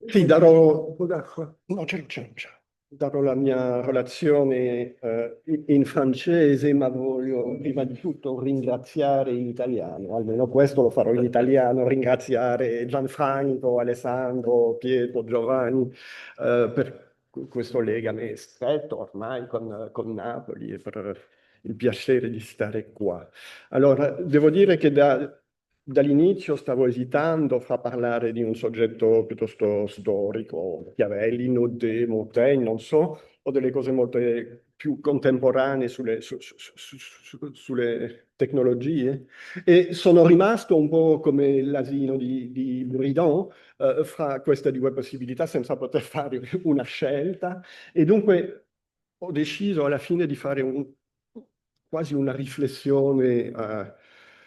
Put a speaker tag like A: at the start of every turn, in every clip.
A: Sì, darò, no, darò la mia relazione in francese, ma voglio prima di tutto ringraziare in italiano, almeno questo lo farò in italiano, ringraziare Gianfranco, Alessandro, Pietro, Giovanni per questo legame stretto ormai con Napoli e per il piacere di stare qua. Allora, devo dire che dall'inizio stavo esitando fra parlare di un soggetto piuttosto storico, Machiavelli, Naudet, Montaigne, non so, o delle cose molto più contemporanee sulle tecnologie. E sono rimasto un po' come l'asino di Buridan, fra queste due possibilità senza poter fare una scelta. E dunque ho deciso alla fine di fare quasi una riflessione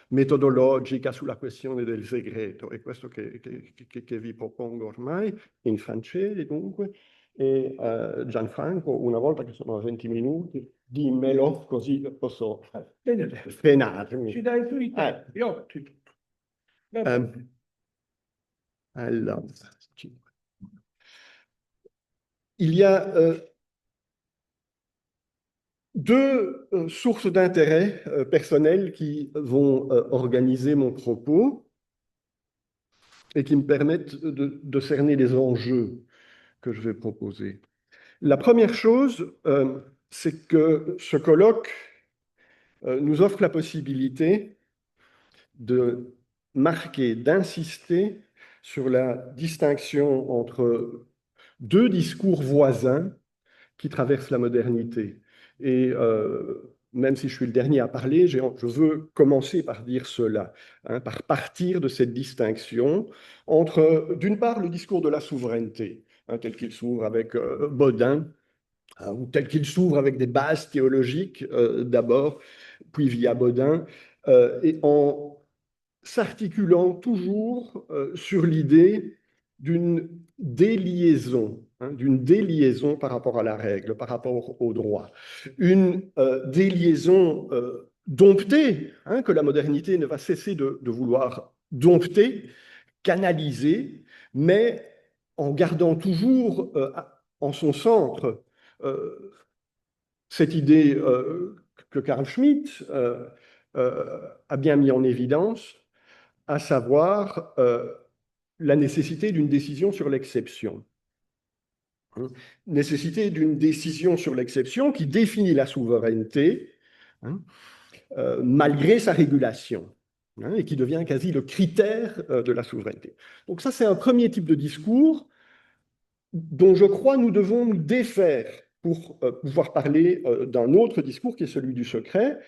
A: metodologica sulla questione del segreto. È questo che vi propongo ormai, in francese dunque. E Gianfranco, una volta che sono a 20 minuti, dimmelo così posso frenarmi.
B: Ci dai tu i tempi, ottimo.
A: Ehm, allora, il y a deux sources d'intérêt personnelles qui vont organiser mon propos et qui me permettent de cerner les enjeux que je vais proposer. La première chose, c'est que ce colloque nous offre la possibilité de marquer, d'insister sur la distinction entre deux discours voisins qui traversent la modernité. Et même si je suis le dernier à parler, je veux commencer par dire cela, hein, par partir de cette distinction entre, d'une part, le discours de la souveraineté, hein, tel qu'il s'ouvre avec Bodin, hein, ou tel qu'il s'ouvre avec des bases théologiques d'abord, puis via Bodin, et en s'articulant toujours sur l'idée d'une déliaison, hein, d'une déliaison par rapport à la règle, par rapport au droit. Une déliaison domptée, hein, que la modernité ne va cesser de vouloir dompter, canaliser, mais en gardant toujours en son centre cette idée que Carl Schmitt a bien mis en évidence, à savoir la nécessité d'une décision sur l'exception. Hein, nécessité d'une décision sur l'exception qui définit la souveraineté, hein, malgré sa régulation, hein, et qui devient quasi le critère de la souveraineté. Donc ça, c'est un premier type de discours dont je crois nous devons nous défaire pour pouvoir parler d'un autre discours qui est celui du secret,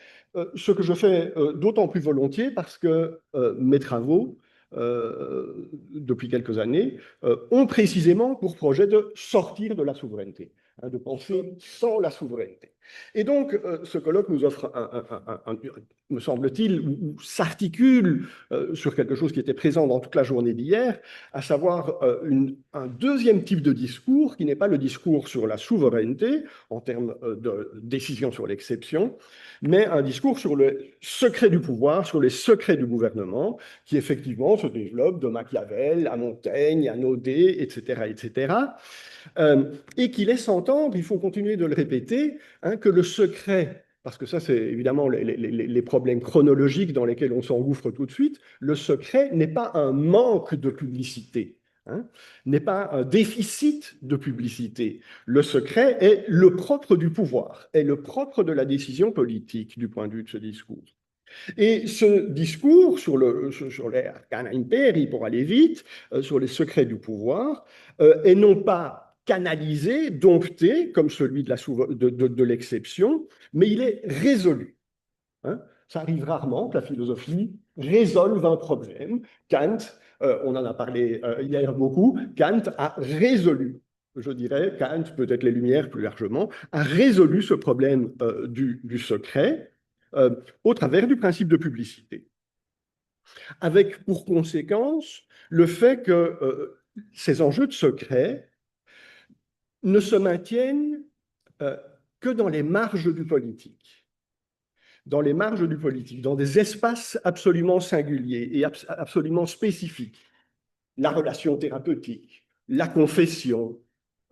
A: ce que je fais d'autant plus volontiers parce que mes travaux, depuis quelques années, ont précisément pour projet de sortir de la souveraineté, hein, de penser sans la souveraineté. Et donc, ce colloque nous offre, me semble-t-il, ou s'articule sur quelque chose qui était présent dans toute la journée d'hier, à savoir un deuxième type de discours qui n'est pas le discours sur la souveraineté en termes de décision sur l'exception, mais un discours sur le secret du pouvoir, sur les secrets du gouvernement, qui effectivement se développe de Machiavel à Montaigne, à Naudet, etc., etc., et qui laisse entendre, il faut continuer de le répéter, hein, que le secret, parce que ça c'est évidemment les problèmes chronologiques dans lesquels on s'engouffre tout de suite, le secret n'est pas un manque de publicité, hein, n'est pas un déficit de publicité. Le secret est le propre du pouvoir, est le propre de la décision politique du point de vue de ce discours. Et ce discours sur les arcana imperi, pour aller vite, sur les secrets du pouvoir, est non pas canalisé, dompté, comme celui de l'exception, mais il est résolu. Hein. Ça arrive rarement que la philosophie résolve un problème. Kant, on en a parlé hier beaucoup, Kant a résolu, je dirais, Kant, peut-être les Lumières plus largement, a résolu ce problème du secret au travers du principe de publicité. Avec pour conséquence le fait que ces enjeux de secret ne se maintiennent que dans les marges du politique. dans les marges du politique, dans des espaces absolument singuliers et absolument spécifiques, la relation thérapeutique, la confession,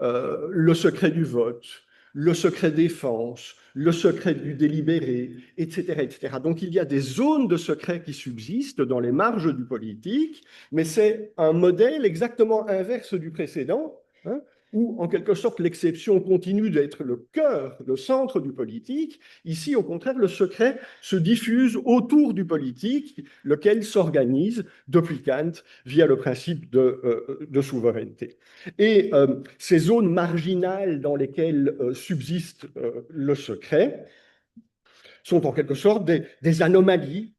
A: le secret du vote, le secret défense, le secret du délibéré, etc., etc. Donc il y a des zones de secret qui subsistent dans les marges du politique, mais c'est un modèle exactement inverse du précédent, hein, où en quelque sorte l'exception continue d'être le cœur, le centre du politique. Ici, au contraire, le secret se diffuse autour du politique, lequel s'organise depuis Kant via le principe de souveraineté. Et ces zones marginales dans lesquelles subsiste le secret sont en quelque sorte des anomalies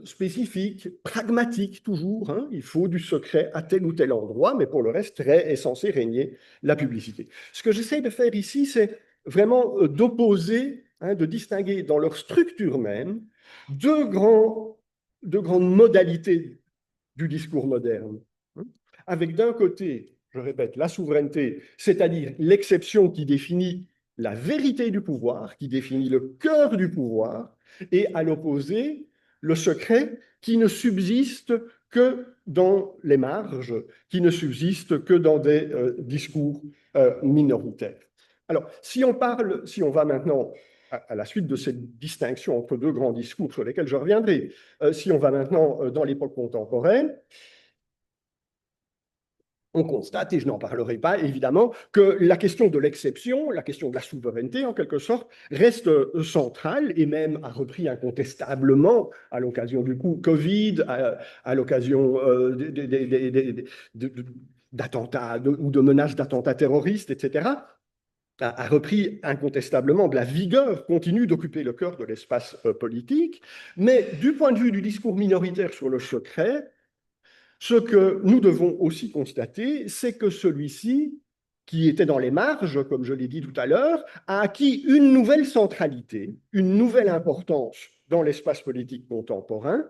A: spécifiques, pragmatiques toujours. Hein. Il faut du secret à tel ou tel endroit, mais pour le reste, est censé régner la publicité. Ce que j'essaie de faire ici, c'est vraiment d'opposer, hein, de distinguer dans leur structure même deux grandes modalités du discours moderne. Hein. Avec d'un côté, je répète, la souveraineté, c'est-à-dire l'exception qui définit la vérité du pouvoir, qui définit le cœur du pouvoir, et à l'opposé, le secret qui ne subsiste que dans les marges, qui ne subsiste que dans des discours minoritaires. Alors, si on va maintenant à la suite de cette distinction entre deux grands discours sur lesquels je reviendrai, si on va maintenant dans l'époque contemporaine, on constate, et je n'en parlerai pas évidemment, que la question de l'exception, la question de la souveraineté en quelque sorte, reste centrale et même a repris incontestablement à l'occasion du coup Covid, à l'occasion d'attentats ou de menaces d'attentats terroristes, etc., a repris incontestablement de la vigueur, continue d'occuper le cœur de l'espace politique, mais du point de vue du discours minoritaire sur le secret, ce que nous devons aussi constater, c'est que celui-ci, qui était dans les marges, comme je l'ai dit tout à l'heure, a acquis une nouvelle centralité, une nouvelle importance dans l'espace politique contemporain,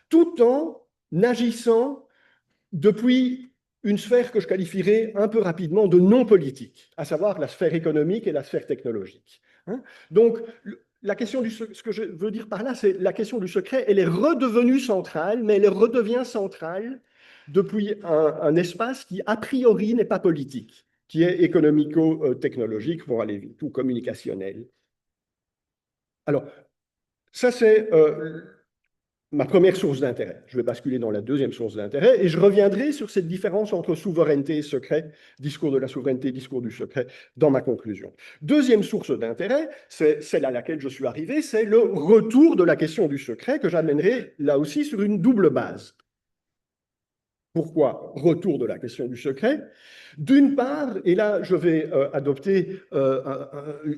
A: tout en agissant depuis une sphère que je qualifierais un peu rapidement de non politique, à savoir la sphère économique et la sphère technologique. Hein. Donc, la question ce que je veux dire par là, c'est la question du secret, elle est redevenue centrale, mais elle redevient centrale depuis un espace qui, a priori, n'est pas politique, qui est économico-technologique, pour aller vite, ou communicationnel. Alors, ça, c'est ma première source d'intérêt. Je vais basculer dans la deuxième source d'intérêt et je reviendrai sur cette différence entre souveraineté et secret, discours de la souveraineté, discours du secret, dans ma conclusion. Deuxième source d'intérêt, c'est celle à laquelle je suis arrivé, c'est le retour de la question du secret que j'amènerai là aussi sur une double base. Pourquoi retour de la question du secret? D'une part, et là je vais adopter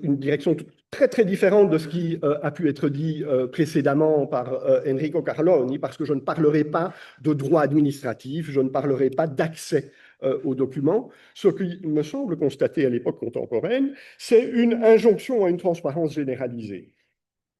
A: une direction très très différente de ce qui a pu être dit précédemment par Enrico Carloni, parce que je ne parlerai pas de droit administratif, je ne parlerai pas d'accès aux documents. Ce qui me semble constater à l'époque contemporaine, c'est une injonction à une transparence généralisée.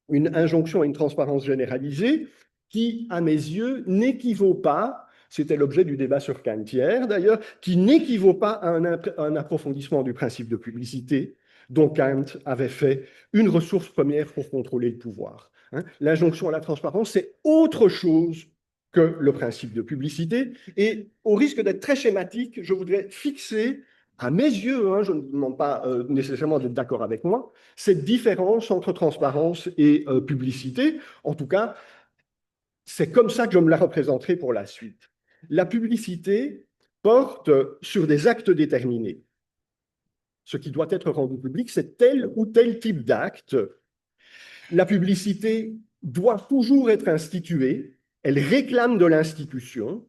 A: Une injonction à une transparence généralisée qui, à mes yeux, n'équivaut pas, c'était l'objet du débat sur Kant hier d'ailleurs, qui n'équivaut pas à un approfondissement du principe de publicité dont Kant avait fait une ressource première pour contrôler le pouvoir. Hein. L'injonction à la transparence, c'est autre chose que le principe de publicité. Et au risque d'être très schématique, je voudrais fixer, à mes yeux, hein, je ne demande pas nécessairement d'être d'accord avec moi, cette différence entre transparence et publicité. En tout cas, c'est comme ça que je me la représenterai pour la suite. La publicité porte sur des actes déterminés. Ce qui doit être rendu public, c'est tel ou tel type d'acte. La publicité doit toujours être instituée, elle réclame de l'institution,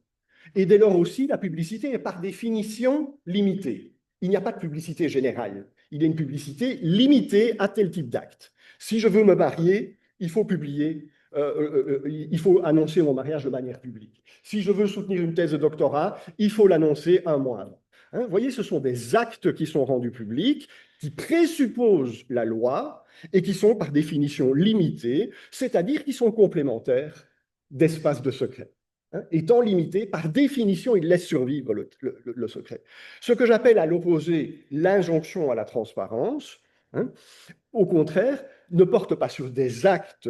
A: et dès lors aussi, la publicité est par définition limitée. Il n'y a pas de publicité générale. Il y a une publicité limitée à tel type d'acte. Si je veux me marier, il faut publier, il faut annoncer mon mariage de manière publique. Si je veux soutenir une thèse de doctorat, il faut l'annoncer un mois avant. Hein, vous voyez, ce sont des actes qui sont rendus publics, qui présupposent la loi et qui sont par définition limités, c'est-à-dire qui sont complémentaires d'espaces de secret. Hein, étant limité, par définition, il laisse survivre le secret. Ce que j'appelle à l'opposé l'injonction à la transparence, hein, au contraire, ne porte pas sur des actes,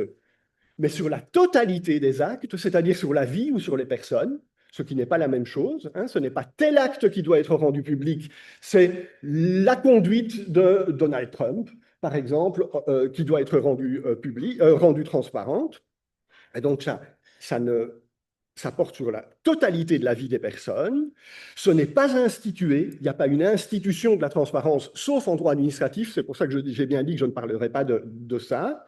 A: mais sur la totalité des actes, c'est-à-dire sur la vie ou sur les personnes, ce qui n'est pas la même chose. Hein, ce n'est pas tel acte qui doit être rendu public, c'est la conduite de Donald Trump, par exemple, qui doit être rendue transparente. Et donc ça porte sur la totalité de la vie des personnes. Ce n'est pas institué, il n'y a pas une institution de la transparence, sauf en droit administratif, c'est pour ça que j'ai bien dit que je ne parlerai pas de ça.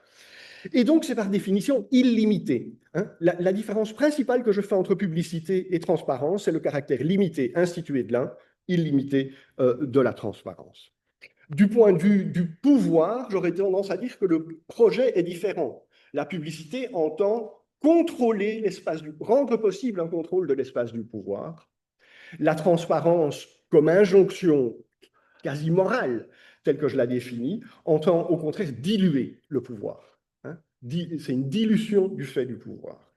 A: Et donc, c'est par définition illimité. Hein. La différence principale que je fais entre publicité et transparence, c'est le caractère limité, institué de l'un, illimité de la transparence. Du point de vue du pouvoir, j'aurais tendance à dire que le projet est différent. La publicité entend contrôler rendre possible un contrôle de l'espace du pouvoir. La transparence, comme injonction quasi morale, telle que je la définis, entend au contraire diluer le pouvoir. Hein. C'est une dilution du fait du pouvoir.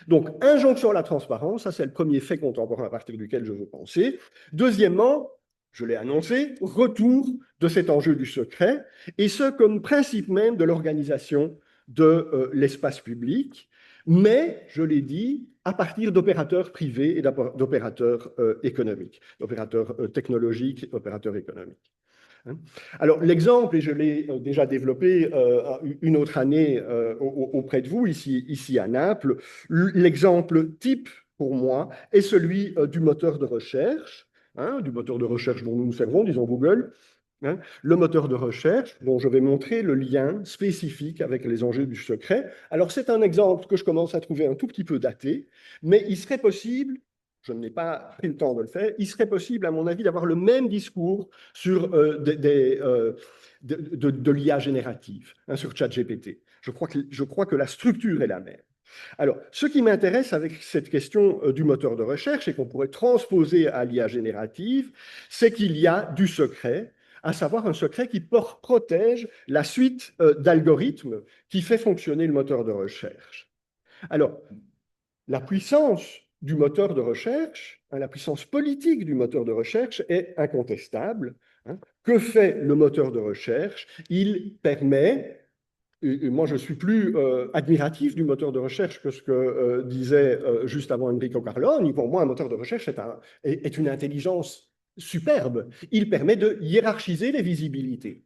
A: Donc, injonction à la transparence, ça c'est le premier fait contemporain à partir duquel je veux penser. Deuxièmement, je l'ai annoncé, retour de cet enjeu du secret, et ce comme principe même de l'organisation de l'espace public, mais, je l'ai dit, à partir d'opérateurs privés et d'opérateurs économiques, d'opérateurs technologiques, d'opérateurs économiques. Alors, l'exemple, et je l'ai déjà développé une autre année auprès de vous, ici à Naples, l'exemple type pour moi est celui du moteur de recherche, hein, du moteur de recherche dont nous nous servons, disons Google, hein, le moteur de recherche dont je vais montrer le lien spécifique avec les enjeux du secret. Alors, c'est un exemple que je commence à trouver un tout petit peu daté, mais il serait possible, je n'ai pas pris le temps de le faire, il serait possible, à mon avis, d'avoir le même discours sur de l'IA générative, hein, sur ChatGPT. Je crois que la structure est la même. Alors, ce qui m'intéresse avec cette question du moteur de recherche et qu'on pourrait transposer à l'IA générative, c'est qu'il y a du secret, à savoir un secret qui protège la suite d'algorithmes qui fait fonctionner le moteur de recherche. Alors, la puissance du moteur de recherche, hein, la puissance politique du moteur de recherche est incontestable. Hein. Que fait le moteur de recherche? Il permet, et moi je suis plus admiratif du moteur de recherche que ce que disait juste avant Enrico Carloni. Pour moi, un moteur de recherche est une intelligence superbe. Il permet de hiérarchiser les visibilités.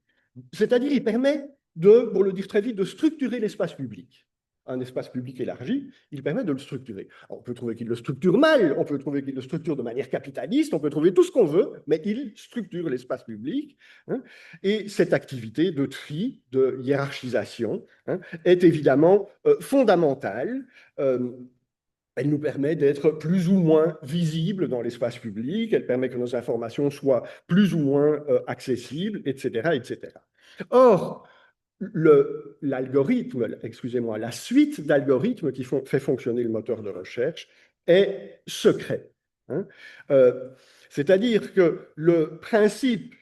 A: C'est-à-dire, il permet pour le dire très vite, de structurer l'espace public. Un espace public élargi, il permet de le structurer. Alors, on peut trouver qu'il le structure mal, on peut trouver qu'il le structure de manière capitaliste, on peut trouver tout ce qu'on veut, mais il structure l'espace public. Hein, et cette activité de tri, de hiérarchisation, hein, est évidemment fondamentale. Elle nous permet d'être plus ou moins visibles dans l'espace public, elle permet que nos informations soient plus ou moins accessibles, etc., etc. Or, l'algorithme, excusez-moi, la suite d'algorithmes qui fait fonctionner le moteur de recherche est secret. Hein. C'est-à-dire que le principe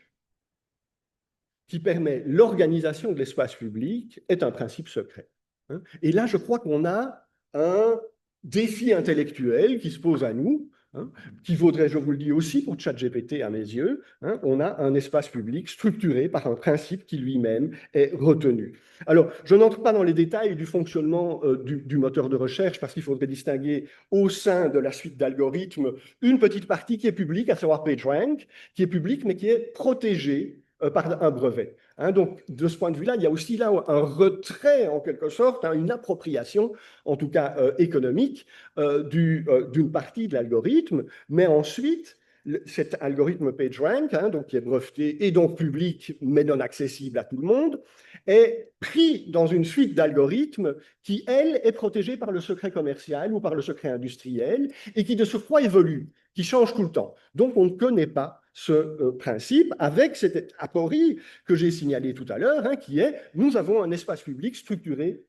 A: qui permet l'organisation de l'espace public est un principe secret. Hein. Et là, je crois qu'on a un défi intellectuel qui se pose à nous, hein, qui vaudrait, je vous le dis aussi, pour ChatGPT à mes yeux. Hein, on a un espace public structuré par un principe qui lui-même est retenu. Alors, je n'entre pas dans les détails du fonctionnement du moteur de recherche parce qu'il faudrait distinguer au sein de la suite d'algorithmes une petite partie qui est publique, à savoir PageRank, qui est publique mais qui est protégée par un brevet. Hein, donc, de ce point de vue-là, il y a aussi là un retrait, en quelque sorte, hein, une appropriation, en tout cas économique, d'une partie de l'algorithme. Mais ensuite, cet algorithme PageRank, hein, donc, qui est breveté et donc public, mais non accessible à tout le monde, est pris dans une suite d'algorithmes qui, elle, est protégée par le secret commercial ou par le secret industriel et qui, de surcroît, évolue, qui change tout le temps. Donc, on ne connaît pas ce principe avec cette aporie que j'ai signalée tout à l'heure, hein, qui est nous avons un espace public structuré,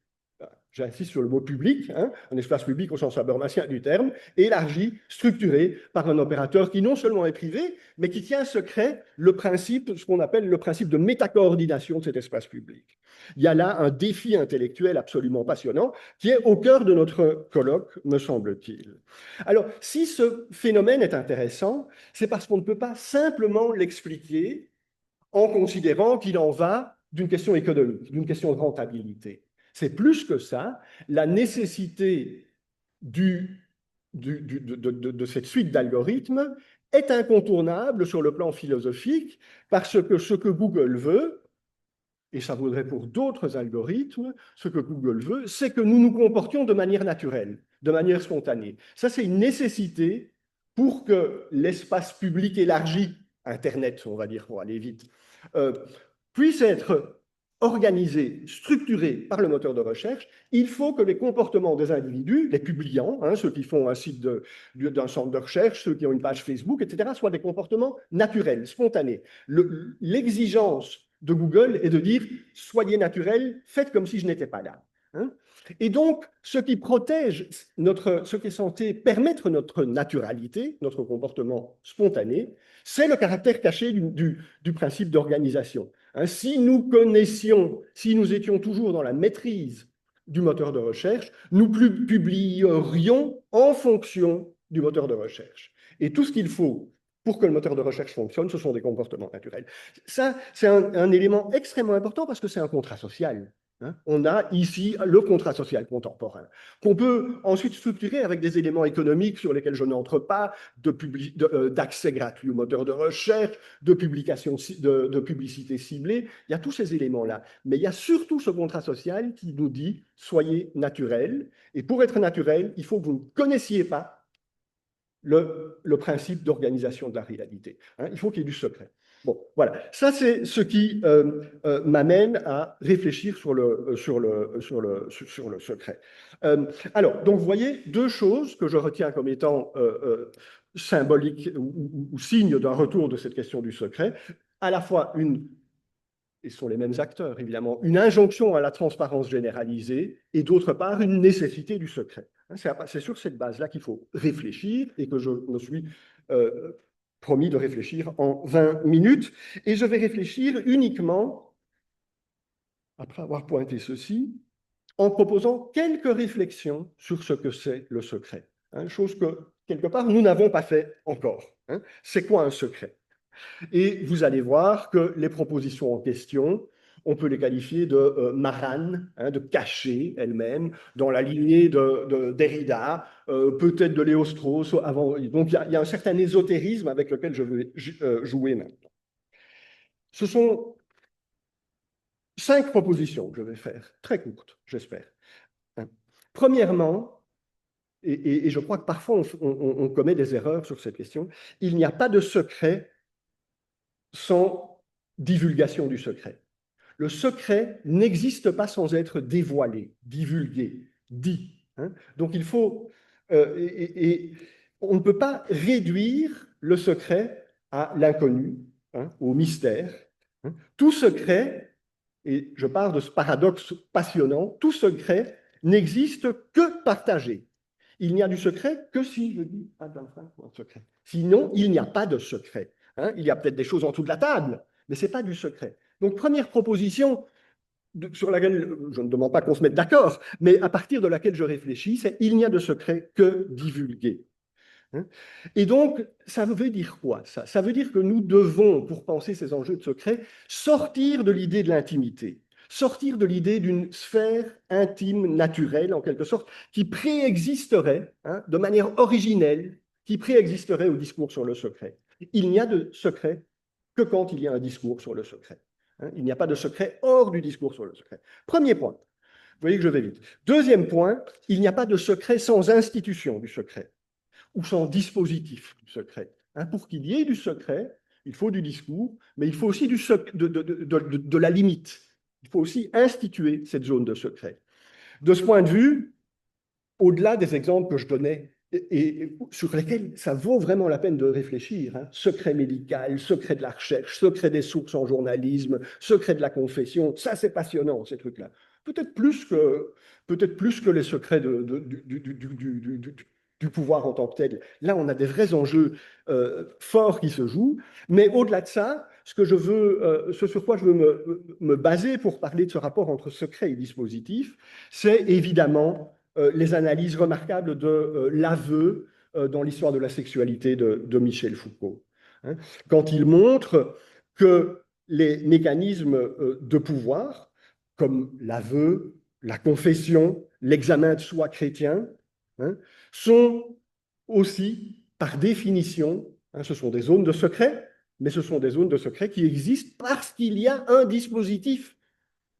A: j'insiste sur le mot public, hein, un espace public au sens habermasien du terme, élargi, structuré par un opérateur qui non seulement est privé, mais qui tient secret le principe, ce qu'on appelle le principe de métacoordination de cet espace public. Il y a là un défi intellectuel absolument passionnant qui est au cœur de notre colloque, me semble-t-il. Alors, si ce phénomène est intéressant, c'est parce qu'on ne peut pas simplement l'expliquer en considérant qu'il en va d'une question économique, d'une question de rentabilité. C'est plus que ça, la nécessité de cette suite d'algorithmes est incontournable sur le plan philosophique, parce que ce que Google veut, et ça vaudrait pour d'autres algorithmes, ce que Google veut, c'est que nous nous comportions de manière naturelle, de manière spontanée. Ça, c'est une nécessité pour que l'espace public élargi, Internet, on va dire, pour aller vite, puisse être organisé, structuré par le moteur de recherche. Il faut que les comportements des individus, les publiants, ceux qui font un site d'un centre de recherche, ceux qui ont une page Facebook, etc., soient des comportements naturels, spontanés. L'exigence de Google est de dire « soyez naturel, faites comme si je n'étais pas là ». Et donc, ce qui protège, ce qui est censé permettre notre naturalité, notre comportement spontané, c'est le caractère caché du principe d'organisation. Si nous connaissions, si nous étions toujours dans la maîtrise du moteur de recherche, nous publierions en fonction du moteur de recherche. Et tout ce qu'il faut pour que le moteur de recherche fonctionne, ce sont des comportements naturels. Ça, c'est un élément extrêmement important parce que c'est un contrat social. On a ici le contrat social contemporain, qu'on peut ensuite structurer avec des éléments économiques sur lesquels je n'entre pas, d'accès gratuit au moteur de recherche, de publicité ciblée. Il y a tous ces éléments-là. Mais il y a surtout ce contrat social qui nous dit « soyez naturel ». Et pour être naturel, il faut que vous ne connaissiez pas le principe d'organisation de la réalité. Il faut qu'il y ait du secret. Bon, voilà. Ça, c'est ce qui m'amène à réfléchir sur le secret. Alors, donc, vous voyez, deux choses que je retiens comme étant symboliques ou signes d'un retour de cette question du secret. À la fois et ce sont les mêmes acteurs, évidemment, une injonction à la transparence généralisée et d'autre part, une nécessité du secret. C'est sur cette base-là qu'il faut réfléchir et que je me suis promis de réfléchir en 20 minutes. Et je vais réfléchir uniquement, après avoir pointé ceci, en proposant quelques réflexions sur ce que c'est le secret. Chose que, quelque part, nous n'avons pas fait encore. C'est quoi un secret ? Et vous allez voir que les propositions en question, on peut les qualifier de maranes, de cachées elles-mêmes, dans la lignée de Derrida, peut-être de Léo-Strauss. Donc il y a un certain ésotérisme avec lequel je vais jouer maintenant. Ce sont 5 propositions que je vais faire, très courtes, j'espère. Premièrement, et je crois que parfois on commet des erreurs sur cette question, il n'y a pas de secret sans divulgation du secret. Le secret n'existe pas sans être dévoilé, divulgué, dit. Donc il faut... et on ne peut pas réduire le secret à l'inconnu, au mystère. Tout secret, et je parle de ce paradoxe passionnant, tout secret n'existe que partagé. Il n'y a du secret que si je dis un secret. Sinon, il n'y a pas de secret. Il y a peut-être des choses en dessous de la table, mais ce n'est pas du secret. Donc, première proposition sur laquelle je ne demande pas qu'on se mette d'accord, mais à partir de laquelle je réfléchis, c'est il n'y a de secret que divulgué. Et donc, ça veut dire quoi, ça? Ça veut dire que nous devons, pour penser ces enjeux de secret, sortir de l'idée de l'intimité, sortir de l'idée d'une sphère intime, naturelle, en quelque sorte, qui préexisterait, de manière originelle, qui préexisterait au discours sur le secret. Il n'y a de secret que quand il y a un discours sur le secret. Il n'y a pas de secret hors du discours sur le secret. Premier point. Vous voyez que je vais vite. Deuxième point, il n'y a pas de secret sans institution du secret ou sans dispositif du secret. Pour qu'il y ait du secret, il faut du discours, mais il faut aussi de la limite. Il faut aussi instituer cette zone de secret. De ce point de vue, au-delà des exemples que je donnais, et sur lesquels ça vaut vraiment la peine de réfléchir, secret médical, secret de la recherche, secret des sources en journalisme, secret de la confession, ça c'est passionnant ces trucs-là. Peut-être plus que les secrets du pouvoir en tant que tel. Là, on a des vrais enjeux forts qui se jouent, mais au-delà de ça, ce sur quoi je veux me baser pour parler de ce rapport entre secret et dispositif, c'est évidemment les analyses remarquables de l'aveu dans l'histoire de la sexualité de Michel Foucault. Quand il montre que les mécanismes de pouvoir, comme l'aveu, la confession, l'examen de soi chrétien, hein, sont aussi, par définition, hein, ce sont des zones de secret, mais ce sont des zones de secret qui existent parce qu'il y a un dispositif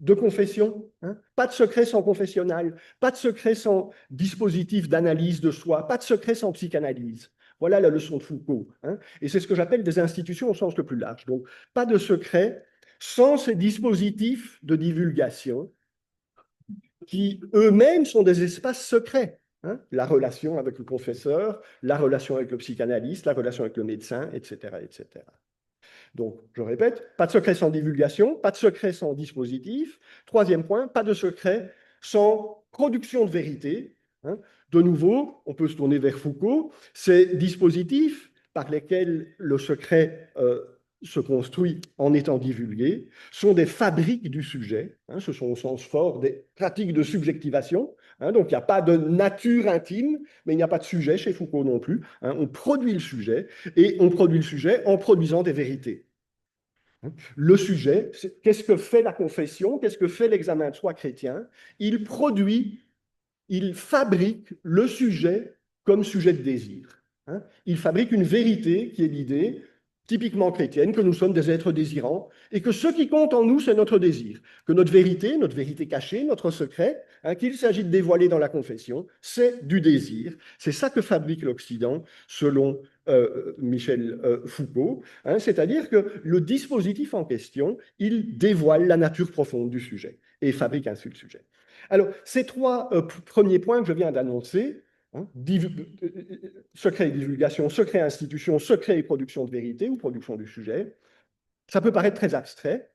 A: de confession. Hein. Pas de secret sans confessionnal, pas de secret sans dispositif d'analyse de soi, pas de secret sans psychanalyse. Voilà la leçon de Foucault. Hein. Et c'est ce que j'appelle des institutions au sens le plus large. Donc, pas de secret sans ces dispositifs de divulgation qui eux-mêmes sont des espaces secrets. Hein. La relation avec le confesseur, la relation avec le psychanalyste, la relation avec le médecin, etc., etc. Donc, je répète, pas de secret sans divulgation, pas de secret sans dispositif. Troisième point, pas de secret sans production de vérité. Hein. De nouveau, on peut se tourner vers Foucault. Ces dispositifs par lesquels le secret se construit en étant divulgué sont des fabriques du sujet. Hein. Ce sont au sens fort des pratiques de subjectivation. Hein. Donc, il n'y a pas de nature intime, mais il n'y a pas de sujet chez Foucault non plus. Hein. On produit le sujet, et on produit le sujet en produisant des vérités. Le sujet, qu'est-ce que fait la confession, qu'est-ce que fait l'examen de soi chrétien? Il produit, il fabrique le sujet comme sujet de désir. Hein. Il fabrique une vérité qui est l'idée typiquement chrétienne, que nous sommes des êtres désirants et que ce qui compte en nous, c'est notre désir. Que notre vérité cachée, notre secret, hein, qu'il s'agit de dévoiler dans la confession, c'est du désir. C'est ça que fabrique l'Occident, selon Michel Foucault, hein, c'est-à-dire que le dispositif en question, il dévoile la nature profonde du sujet et fabrique ainsi le sujet. Alors, ces trois premiers points que je viens d'annoncer, hein, secret et divulgation, secret institution, secret et production de vérité ou production du sujet, ça peut paraître très abstrait.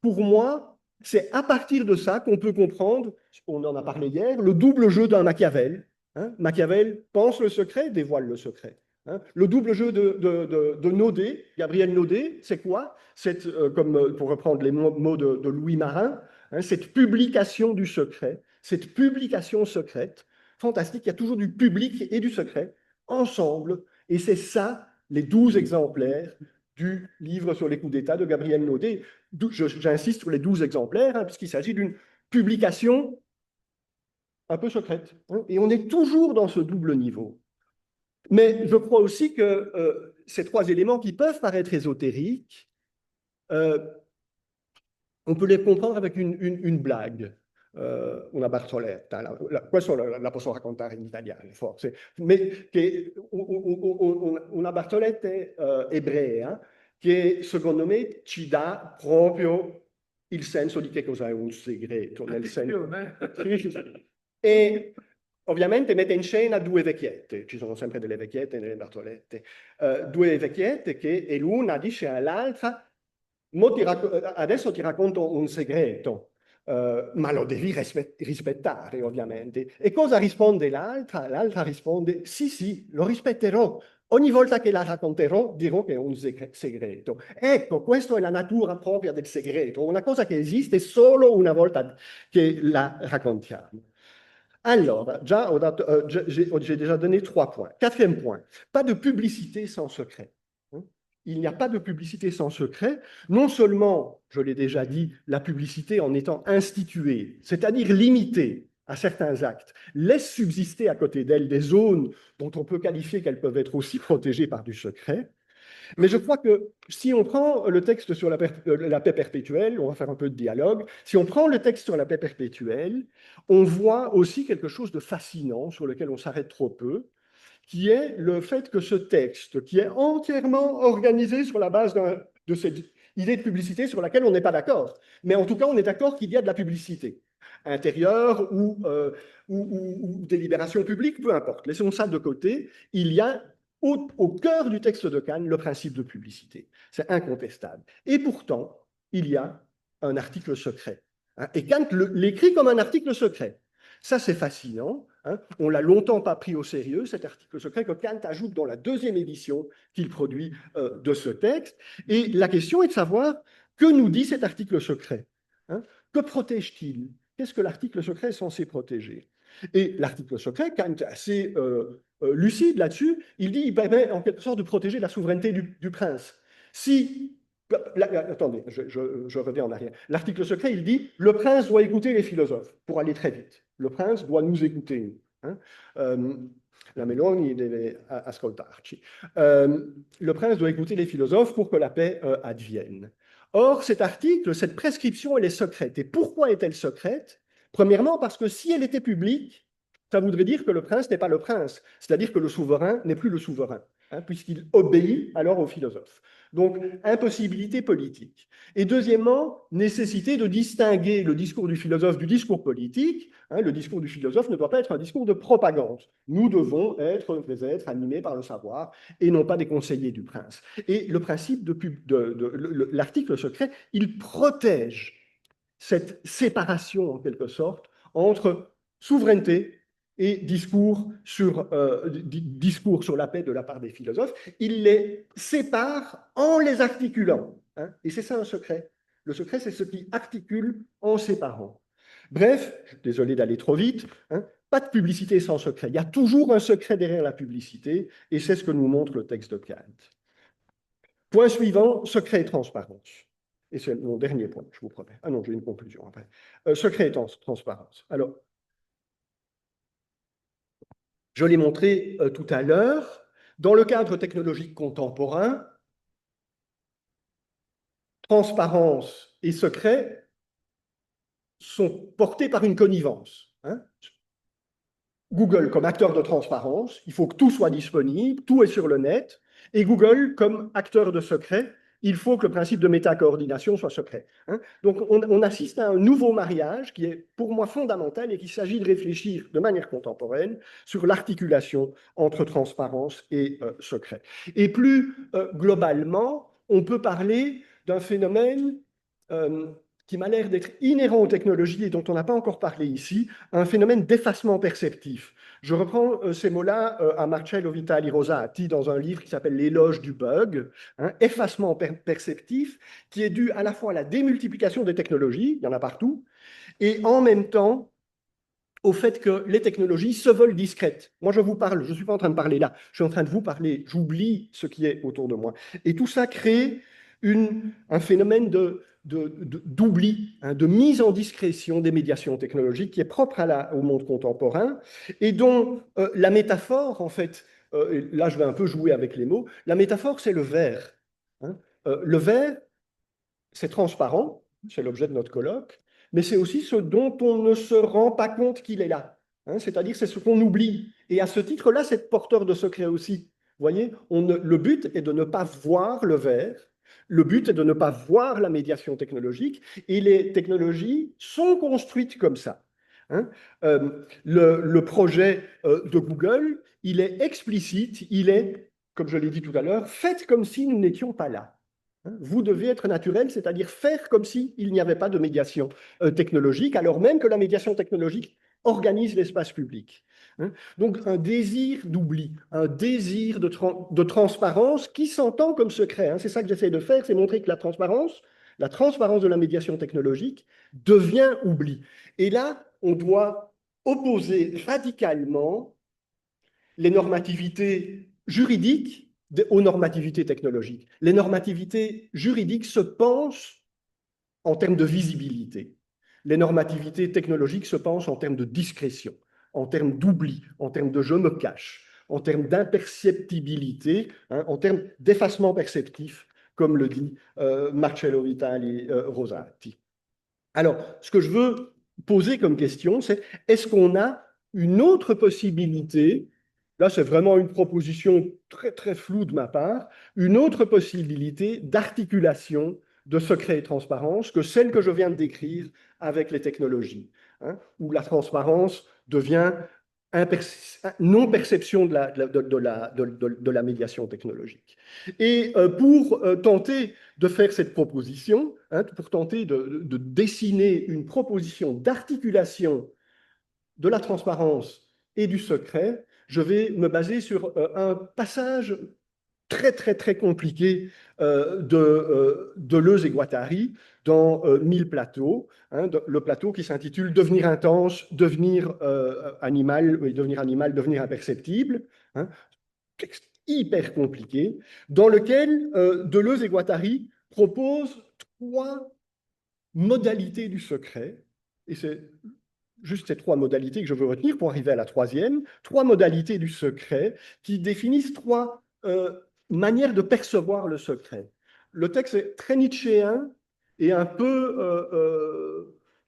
A: Pour moi, c'est à partir de ça qu'on peut comprendre, on en a parlé hier, le double jeu d'un Machiavel. Hein. Machiavel pense le secret, dévoile le secret. Hein. Le double jeu de Naudet, Gabriel Naudet, c'est quoi? C'est, comme pour reprendre les mots de Louis Marin, hein, cette publication du secret, cette publication secrète, fantastique, il y a toujours du public et du secret ensemble, et c'est ça les 12 exemplaires du livre sur les coups d'État de Gabriel Naudet. J'insiste sur les 12 exemplaires, hein, puisqu'il s'agit d'une publication un peu secrète. Hein, et on est toujours dans ce double niveau. Mais je crois aussi que ces trois éléments qui peuvent paraître ésotériques, on peut les comprendre avec une blague. Una barzelletta, questo la posso raccontare in italiano, forse, una barzelletta ebrea che secondo me ci dà proprio il senso di che cos'è un segreto. Nel senso... E ovviamente mette in scena due vecchiette, ci sono sempre delle vecchiette nelle barzellette, due vecchiette e l'una dice all'altra: adesso ti racconto un segreto, ma lo devi rispettare, ovviamente. E cosa risponde l'altra? L'altra risponde: sì, sì, lo rispetterò. Ogni volta che la racconterò dirò che è un segreto. Ecco, questa è la natura propria del segreto, una cosa che esiste solo una volta che la raccontiamo. Alors, j'ai déjà donné 3 points. Quatrième point, pas de publicité sans secret. Il n'y a pas de publicité sans secret. Non seulement, je l'ai déjà dit, la publicité en étant instituée, c'est-à-dire limitée à certains actes, laisse subsister à côté d'elle des zones dont on peut qualifier qu'elles peuvent être aussi protégées par du secret. Mais je crois que si on prend le texte sur la paix perpétuelle, on va faire un peu de dialogue, si on prend le texte sur la paix perpétuelle, on voit aussi quelque chose de fascinant sur lequel on s'arrête trop peu, qui est le fait que ce texte, qui est entièrement organisé sur la base de cette idée de publicité sur laquelle on n'est pas d'accord, mais en tout cas on est d'accord qu'il y a de la publicité, intérieure ou délibération publique, peu importe. Laissons ça de côté, il y a au cœur du texte de Kant le principe de publicité. C'est incontestable. Et pourtant, il y a un article secret. Hein, et Kant l'écrit comme un article secret. Ça, c'est fascinant. Hein. On ne l'a longtemps pas pris au sérieux, cet article secret que Kant ajoute dans la deuxième édition qu'il produit de ce texte. Et la question est de savoir que nous dit cet article secret. Hein. Que protège-t-il? Qu'est-ce que l'article secret est censé protéger? Et l'article secret, Kant est assez lucide là-dessus, il dit qu'il permet en quelque sorte de protéger la souveraineté du prince. Si Attendez, je reviens en arrière. L'article secret, il dit, le prince doit écouter les philosophes, pour aller très vite. Le prince doit nous écouter. Hein. La Meloni deve ascoltarci. Le prince doit écouter les philosophes pour que la paix advienne. Or, cet article, cette prescription, elle est secrète. Et pourquoi est-elle secrète? Premièrement, parce que si elle était publique, ça voudrait dire que le prince n'est pas le prince, c'est-à-dire que le souverain n'est plus le souverain, hein, puisqu'il obéit alors aux philosophes. Donc, impossibilité politique. Et deuxièmement, nécessité de distinguer le discours du philosophe du discours politique. Hein, le discours du philosophe ne doit pas être un discours de propagande. Nous devons être des êtres animés par le savoir et non pas des conseillers du prince. Et le principe de l'article secret, il protège cette séparation, en quelque sorte, entre souveraineté et discours sur la paix de la part des philosophes. Il les sépare en les articulant. Hein, et c'est ça un secret. Le secret, c'est ce qui articule en séparant. Bref, désolé d'aller trop vite, hein, pas de publicité sans secret. Il y a toujours un secret derrière la publicité, et c'est ce que nous montre le texte de Kant. Point suivant, secret et transparence. Et c'est mon dernier point, je vous promets. Ah non, j'ai une conclusion après. Secret et transparence. Alors, je l'ai montré tout à l'heure, dans le cadre technologique contemporain, transparence et secret sont portés par une connivence. Hein. Google comme acteur de transparence, il faut que tout soit disponible, tout est sur le net, et Google comme acteur de secret, il faut que le principe de métacoordination soit secret. Hein. Donc on assiste à un nouveau mariage qui est pour moi fondamental et qu'il s'agit de réfléchir de manière contemporaine sur l'articulation entre transparence et secret. Et plus globalement, on peut parler d'un phénomène qui m'a l'air d'être inhérent aux technologies et dont on n'a pas encore parlé ici, un phénomène d'effacement perceptif. Je reprends ces mots-là à Marcello Vitali Rosati dans un livre qui s'appelle L'éloge du bug, hein, effacement perceptif, qui est dû à la fois à la démultiplication des technologies, il y en a partout, et en même temps au fait que les technologies se veulent discrètes. Moi, je vous parle, je ne suis pas en train de parler là, je suis en train de vous parler, j'oublie ce qui est autour de moi. Et tout ça crée un phénomène d'oubli, hein, de mise en discrétion des médiations technologiques qui est propre au monde contemporain et dont la métaphore, en fait, là je vais un peu jouer avec les mots, la métaphore c'est le verre. Hein. Le verre, c'est transparent, c'est l'objet de notre colloque, mais c'est aussi ce dont on ne se rend pas compte qu'il est là. Hein, c'est-à-dire c'est ce qu'on oublie. Et à ce titre-là, c'est porteur de secret aussi. Vous voyez, le but est de ne pas voir le verre, le but est de ne pas voir la médiation technologique, et les technologies sont construites comme ça. Hein. Le projet de Google, il est explicite, il est, comme je l'ai dit tout à l'heure, fait comme si nous n'étions pas là. Vous devez être naturel, c'est-à-dire faire comme s'il n'y avait pas de médiation technologique, alors même que la médiation technologique organise l'espace public. Hein. Donc un désir d'oubli, un désir de transparence qui s'entend comme secret. Hein. C'est ça que j'essaie de faire, c'est montrer que la transparence de la médiation technologique devient oubli. Et là, on doit opposer radicalement les normativités juridiques aux normativités technologiques. Les normativités juridiques se pensent en termes de visibilité. Les normativités technologiques se pensent en termes de discrétion, en termes d'oubli, en termes de je me cache, en termes d'imperceptibilité, hein, en termes d'effacement perceptif, comme le dit Marcello Vitali Rosati. Alors, ce que je veux poser comme question, c'est est-ce qu'on a une autre possibilité? Là, c'est vraiment une proposition très, très floue de ma part, une autre possibilité d'articulation de secret et transparence que celle que je viens de décrire avec les technologies, hein, où la transparence devient non-perception de la médiation technologique. Et pour tenter de faire cette proposition, hein, pour tenter de dessiner une proposition d'articulation de la transparence et du secret, je vais me baser sur un passage très, très, très compliqué de Deleuze et Guattari dans Mille plateaux, hein, le plateau qui s'intitule Devenir intense, devenir animal, oui, devenir imperceptible, hein, texte hyper compliqué, dans lequel Deleuze et Guattari propose trois modalités du secret, et c'est juste ces trois modalités que je veux retenir pour arriver à la troisième, trois modalités du secret qui définissent trois manières de percevoir le secret. Le texte est très nietzschéen et un peu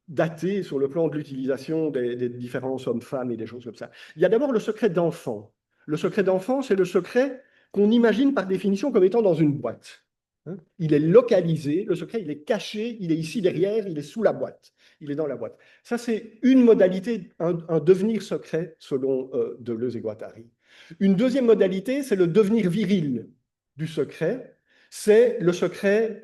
A: daté sur le plan de l'utilisation des différences hommes-femmes et des choses comme ça. Il y a d'abord le secret d'enfant. Le secret d'enfant, c'est le secret qu'on imagine par définition comme étant dans une boîte. Il est localisé, le secret, il est caché, il est ici derrière, il est sous la boîte, il est dans la boîte. Ça, c'est une modalité, un devenir secret selon Deleuze et Guattari. Une deuxième modalité, c'est le devenir viril du secret, c'est le secret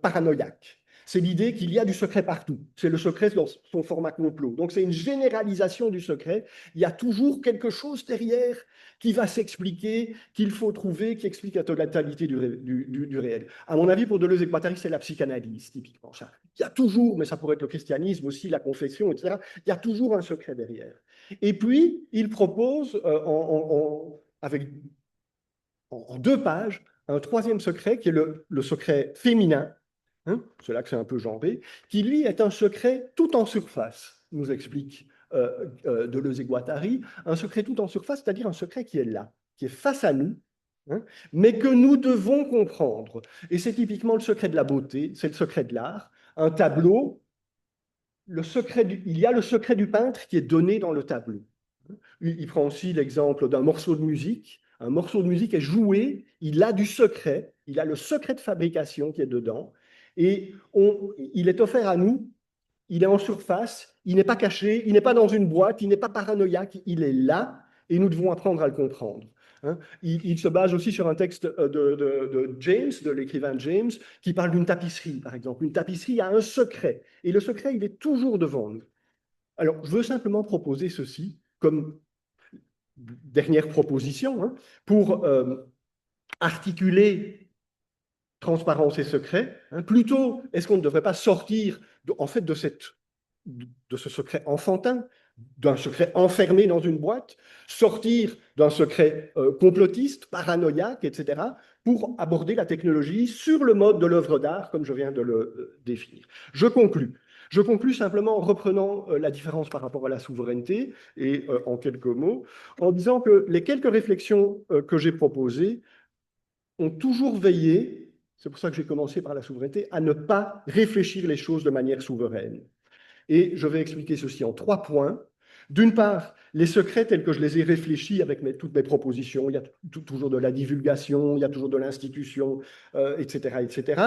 A: paranoïaque. C'est l'idée qu'il y a du secret partout. C'est le secret dans son format complot. Donc c'est une généralisation du secret. Il y a toujours quelque chose derrière qui va s'expliquer, qu'il faut trouver, qui explique la totalité du réel. À mon avis, pour Deleuze et Guattari, c'est la psychanalyse, typiquement. Ça. Il y a toujours, mais ça pourrait être le christianisme aussi, la confession, etc., il y a toujours un secret derrière. Et puis, il propose, avec, en 2 pages, un troisième secret, qui est le secret féminin, c'est là que c'est un peu genré, qui, lui, est un secret tout en surface, nous explique Deleuze et Guattari, un secret tout en surface, c'est-à-dire un secret qui est là, qui est face à nous, mais que nous devons comprendre. Et c'est typiquement le secret de la beauté, c'est le secret de l'art. Un tableau, il y a le secret du peintre qui est donné dans le tableau. Il prend aussi l'exemple d'un morceau de musique. Un morceau de musique est joué, il a du secret, il a le secret de fabrication qui est dedans, et il est offert à nous, il est en surface, il n'est pas caché, il n'est pas dans une boîte, il n'est pas paranoïaque, il est là, et nous devons apprendre à le comprendre. Il se base aussi sur un texte de James, de l'écrivain James, qui parle d'une tapisserie, par exemple. Une tapisserie a un secret, et le secret, il est toujours devant nous. Alors, je veux simplement proposer ceci comme dernière proposition pour articuler transparence et secret. Plutôt, est-ce qu'on ne devrait pas sortir en fait de ce secret enfantin, d'un secret enfermé dans une boîte, sortir d'un secret complotiste, paranoïaque, etc., pour aborder la technologie sur le mode de l'œuvre d'art, comme je viens de le définir. Je conclus. Je conclus simplement en reprenant la différence par rapport à la souveraineté, et en quelques mots, en disant que les quelques réflexions que j'ai proposées ont toujours veillé, c'est pour ça que j'ai commencé par la souveraineté, à ne pas réfléchir les choses de manière souveraine. Et je vais expliquer ceci en 3 points. D'une part, les secrets tels que je les ai réfléchis avec toutes mes propositions, il y a toujours de la divulgation, il y a toujours de l'institution, etc., etc.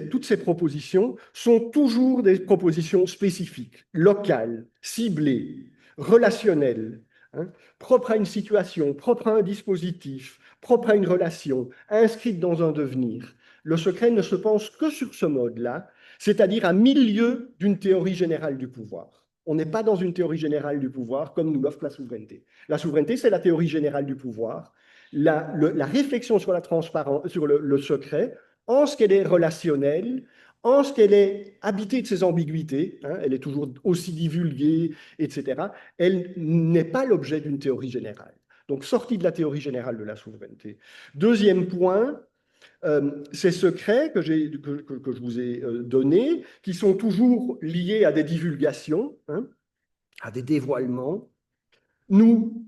A: Toutes ces propositions sont toujours des propositions spécifiques, locales, ciblées, relationnelles, propres à une situation, propres à un dispositif, propres à une relation, inscrites dans un devenir. Le secret ne se pense que sur ce mode-là, c'est-à-dire à milieu d'une théorie générale du pouvoir. On n'est pas dans une théorie générale du pouvoir comme nous l'offre la souveraineté. La souveraineté, c'est la théorie générale du pouvoir. La réflexion sur la transparence, sur le secret, en ce qu'elle est relationnelle, en ce qu'elle est habitée de ses ambiguïtés, elle est toujours aussi divulguée, etc., elle n'est pas l'objet d'une théorie générale. Donc, sortie de la théorie générale de la souveraineté. Deuxième point, ces secrets que je vous ai donnés, qui sont toujours liés à des divulgations, à des dévoilements,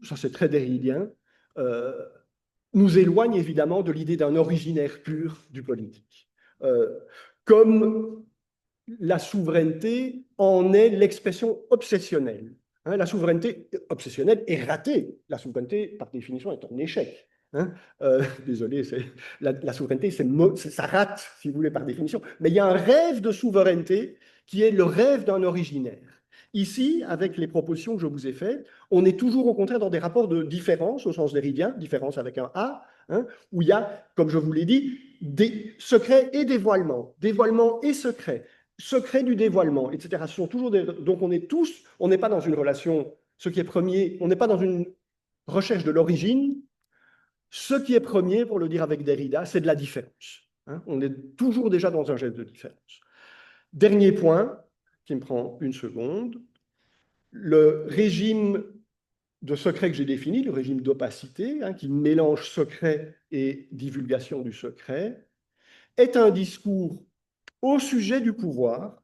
A: ça c'est très derridien, nous éloignent évidemment de l'idée d'un originaire pur du politique. Comme la souveraineté en est l'expression obsessionnelle. La souveraineté obsessionnelle est ratée. La souveraineté, par définition, est un échec. Désolé, la souveraineté, ça rate, si vous voulez, par définition. Mais il y a un rêve de souveraineté qui est le rêve d'un originaire. Ici, avec les propositions que je vous ai faites, on est toujours au contraire dans des rapports de différence, au sens déridien, différence avec un A, où il y a, comme je vous l'ai dit, des secrets et dévoilements, dévoilements et secrets, secret du dévoilement, etc. Ce sont toujours donc on n'est pas dans une relation, ce qui est premier, on n'est pas dans une recherche de l'origine. Ce qui est premier, pour le dire avec Derrida, c'est de la différence. On est toujours déjà dans un geste de différence. Dernier point, qui me prend une seconde, le régime de secret que j'ai défini, le régime d'opacité, qui mélange secret et divulgation du secret, est un discours au sujet du pouvoir,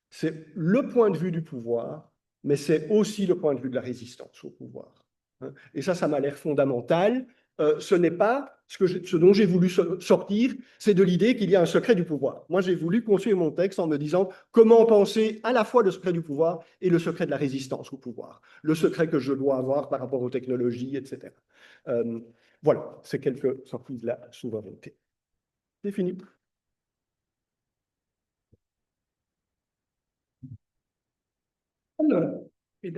A: c'est le point de vue du pouvoir, mais c'est aussi le point de vue de la résistance au pouvoir. Et ça m'a l'air fondamental. Ce n'est pas ce dont j'ai voulu sortir, c'est de l'idée qu'il y a un secret du pouvoir. Moi, j'ai voulu construire mon texte en me disant comment penser à la fois le secret du pouvoir et le secret de la résistance au pouvoir, le secret que je dois avoir par rapport aux technologies, etc. Voilà, c'est quelques sorties de la souveraineté. C'est fini.
B: Alors,